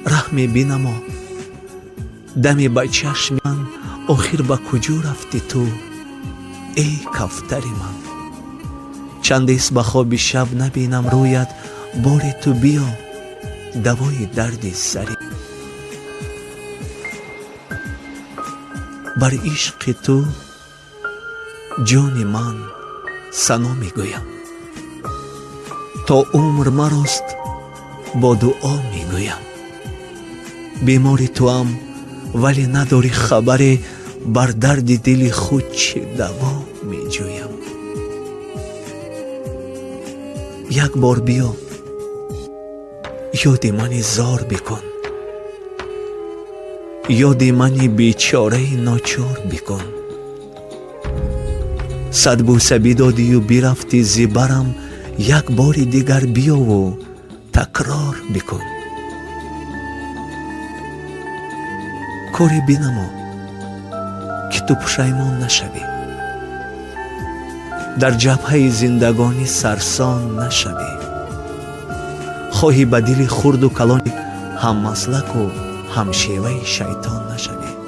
раҳме бинамо. даме ба чашми ман охир ба куҷо рафти ту, эй кавтари ман? чандест ба хоби шаб набинам рӯят, бори ту биё, давои дарди сари. бар ишқи ту ҷони ман сано мегӯям, то умр марост бо дуо мегӯям. бемори туам, вале надори хабаре, бар дарди дили худ чӣ даво меҷӯям. як бор биё, ёди мани зор бикун, ёди мани бечораи ночор бикун. сад буса бидодию бирафти зибарам, як бори дигар биёву такрор бикун. коре бинамо ки ту пушаймон нашавӣ, дар ҷабҳаи зиндагонӣ сарсон нашавӣ. хоҳӣ ба дили хурду калони ҳаммаслаку ҳамшеваи шайтон нашавӣ.